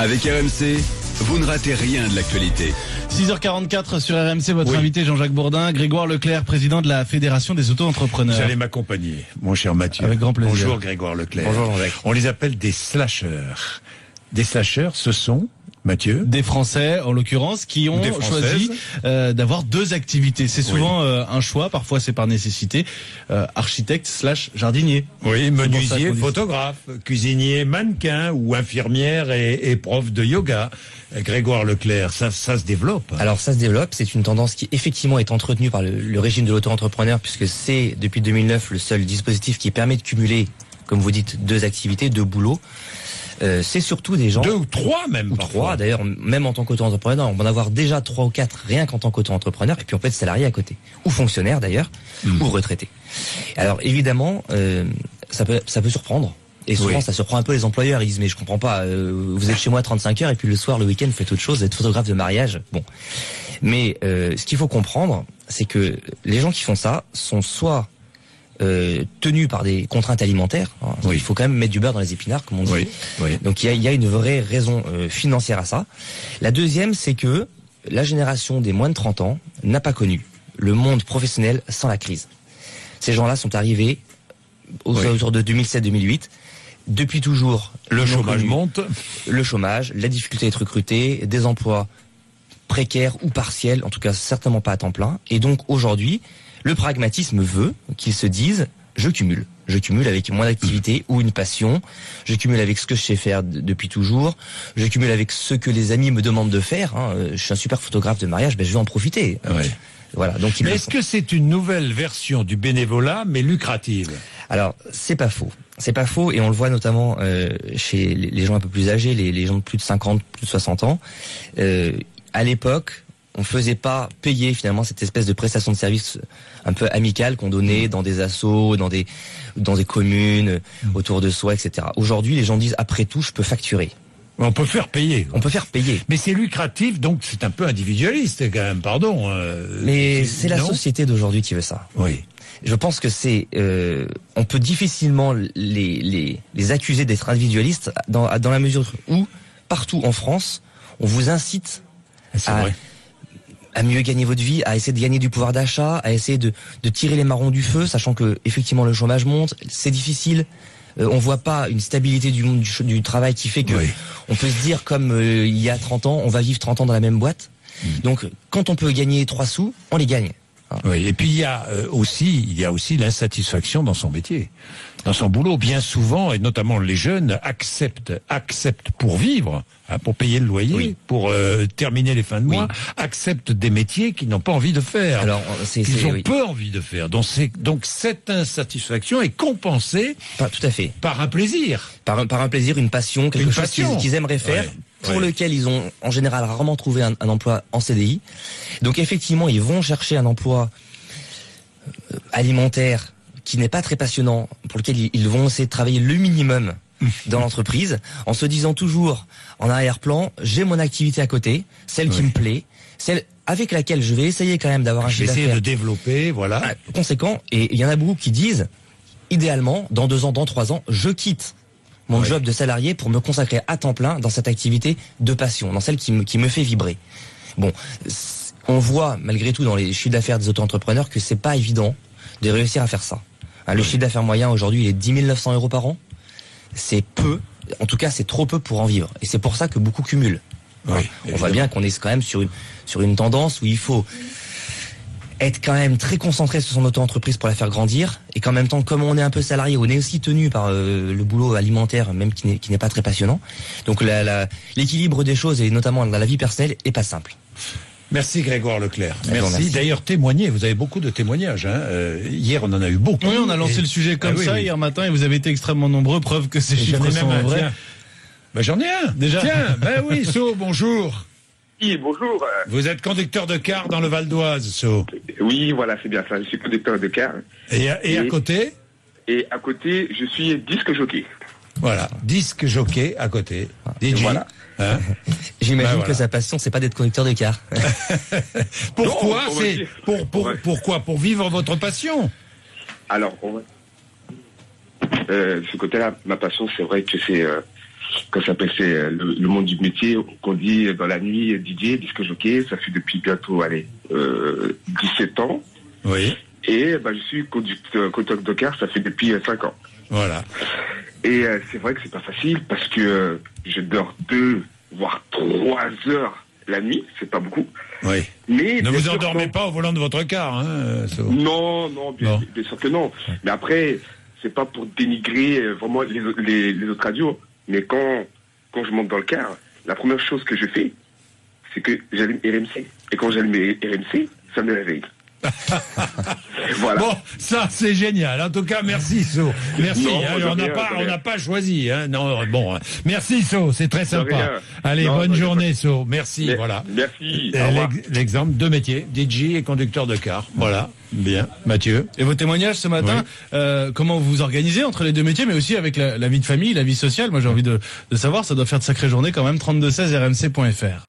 Avec RMC, vous ne ratez rien de l'actualité. 6h44 sur RMC, votre invité Jean-Jacques Bourdin, Grégoire Leclerc, président de la Fédération des auto-entrepreneurs. Vous allez m'accompagner, mon cher Mathieu. Avec grand plaisir. Bonjour Grégoire Leclerc. Bonjour Jean-Jacques. On les appelle des slasheurs. Des slasheurs, ce sont, Mathieu, des Français, en l'occurrence, qui ont choisi d'avoir deux activités. C'est souvent un choix, parfois c'est par nécessité. Architecte / jardinier. Oui, menuisier, photographe, cuisinier, mannequin ou infirmière et prof de yoga. Grégoire Leclerc, ça se développe. Alors ça se développe, c'est une tendance qui effectivement est entretenue par le régime de l'auto-entrepreneur, puisque c'est depuis 2009 le seul dispositif qui permet de cumuler, comme vous dites, deux activités, deux boulots. C'est surtout des gens... 2 ou 3 même. Ou parfois. 3 d'ailleurs, même en tant qu'auto-entrepreneur. On va en avoir déjà 3 ou 4 rien qu'en tant qu'auto-entrepreneur. Et puis on peut être salarié à côté. Ou fonctionnaire d'ailleurs. Ou retraité. Alors évidemment, ça peut surprendre. Et souvent ça surprend un peu les employeurs. Ils disent mais je comprends pas, vous êtes chez moi 35 heures et puis le soir, le week-end, vous faites autre chose, vous êtes photographe de mariage. Bon. Mais ce qu'il faut comprendre, c'est que les gens qui font ça sont soit... tenus par des contraintes alimentaires. Il faut quand même mettre du beurre dans les épinards, comme on dit. Donc il y a une vraie raison financière à ça. La deuxième, c'est que la génération des moins de 30 ans n'a pas connu le monde professionnel sans la crise. Ces gens-là sont arrivés autour de 2007-2008. Depuis toujours, le chômage monte. Le chômage, la difficulté d'être recruté, des emplois précaires ou partiels, en tout cas certainement pas à temps plein. Et donc aujourd'hui, le pragmatisme veut qu'ils se disent je cumule. Je cumule avec mon activité ou une passion. Je cumule avec ce que je sais faire depuis toujours. Je cumule avec ce que les amis me demandent de faire. Je suis un super photographe de mariage, je vais en profiter. Voilà. Donc, mais est-ce que c'est une nouvelle version du bénévolat, mais lucrative? Alors, c'est pas faux. C'est pas faux, et on le voit notamment chez les gens un peu plus âgés, les gens de plus de 50, plus de 60 ans. À l'époque, on faisait pas payer finalement cette espèce de prestation de service un peu amicale qu'on donnait dans des assos, dans des communes, autour de soi, etc. Aujourd'hui, les gens disent après tout, je peux facturer. On peut faire payer. On peut faire payer. Mais c'est lucratif, donc c'est un peu individualiste quand même, pardon. Mais c'est la société d'aujourd'hui qui veut ça. Oui. Je pense que c'est... on peut difficilement les accuser d'être individualistes dans la mesure où, partout en France, on vous incite à mieux gagner votre vie, à essayer de gagner du pouvoir d'achat, à essayer de tirer les marrons du feu, sachant que effectivement le chômage monte, c'est difficile. On voit pas une stabilité du travail qui fait que on peut se dire comme il y a 30 ans, on va vivre 30 ans dans la même boîte. Donc quand on peut gagner 3 sous, on les gagne. Oui, et puis il y a aussi l'insatisfaction dans son métier, dans son boulot. Bien souvent, et notamment les jeunes, acceptent pour vivre, pour payer le loyer, pour terminer les fins de mois, acceptent des métiers qu'ils n'ont pas envie de faire. Alors, ils ont peu envie de faire. Donc cette insatisfaction est compensée tout à fait par un plaisir. Par un plaisir, une passion, quelque chose qu'ils aimeraient faire. Pour lequel ils ont en général rarement trouvé un emploi en CDI. Donc effectivement, ils vont chercher un emploi alimentaire qui n'est pas très passionnant, pour lequel ils vont essayer de travailler le minimum dans l'entreprise, en se disant toujours en arrière-plan, j'ai mon activité à côté, celle qui me plaît, celle avec laquelle je vais essayer quand même d'avoir un chiffre d'affaires. Essayer de développer, voilà. Conséquent, et il y en a beaucoup qui disent, idéalement, dans 2 ans, dans 3 ans, je quitte mon job de salarié pour me consacrer à temps plein dans cette activité de passion, dans celle qui me fait vibrer. Bon, on voit malgré tout dans les chiffres d'affaires des auto-entrepreneurs que c'est pas évident de réussir à faire ça. Le chiffre d'affaires moyen aujourd'hui, il est 10 900 € par an. C'est peu, en tout cas c'est trop peu pour en vivre. Et c'est pour ça que beaucoup cumulent. On voit bien qu'on est quand même sur une tendance où il faut être quand même très concentré sur son auto-entreprise pour la faire grandir, et qu'en même temps, comme on est un peu salarié, on est aussi tenu par le boulot alimentaire, même qui n'est pas très passionnant. Donc l'équilibre des choses, et notamment dans la vie personnelle, est pas simple. Merci Grégoire Leclerc. Merci. D'ailleurs, témoignez, vous avez beaucoup de témoignages. Hier, on en a eu beaucoup. Oui, on a lancé le sujet comme ça hier matin, et vous avez été extrêmement nombreux, preuve que ces chiffres sont vrais. J'en ai un. Déjà. Tiens, oui, So, bonjour. Oui, bonjour. Vous êtes conducteur de car dans le Val d'Oise, So. Oui, voilà, c'est bien ça. Je suis conducteur de car. Et à côté? Et à côté, je suis disque jockey. Voilà, disque jockey à côté. DJ. Voilà. J'imagine que sa passion, c'est pas d'être conducteur de car. Pourquoi? Pourquoi? Pour vivre votre passion? Alors, ce côté-là, ma passion, c'est vrai que c'est Quand ça s'appelle, c'est le monde du métier, qu'on dit dans la nuit DJ, disque jockey, ça fait depuis bientôt, 17 ans. Oui. Et je suis conducteur de car, ça fait depuis 5 ans. Voilà. Et c'est vrai que c'est pas facile parce que je dors 2 voire 3 heures la nuit, c'est pas beaucoup. Oui. Mais ne vous endormez pas au volant de votre car, hein, Non, bien sûr que non. Mais après, c'est pas pour dénigrer vraiment les autres radios. Mais quand je monte dans le car, la première chose que je fais, c'est que j'allume RMC. Et quand j'allume RMC, ça me réveille. Voilà. Bon, ça c'est génial. En tout cas, merci So. Merci. Non, on n'a pas choisi. Hein. Non, bon. Merci So, c'est très sympa. Allez, bonne journée So. Merci. Voilà. Merci. L'exemple de métier, DJ et conducteur de car. Voilà. Bien, Mathieu. Et vos témoignages ce matin, comment vous vous organisez entre les deux métiers, mais aussi avec la vie de famille, la vie sociale. Moi, j'ai envie de savoir, ça doit faire de sacrées journées quand même. 3216 rmc.fr.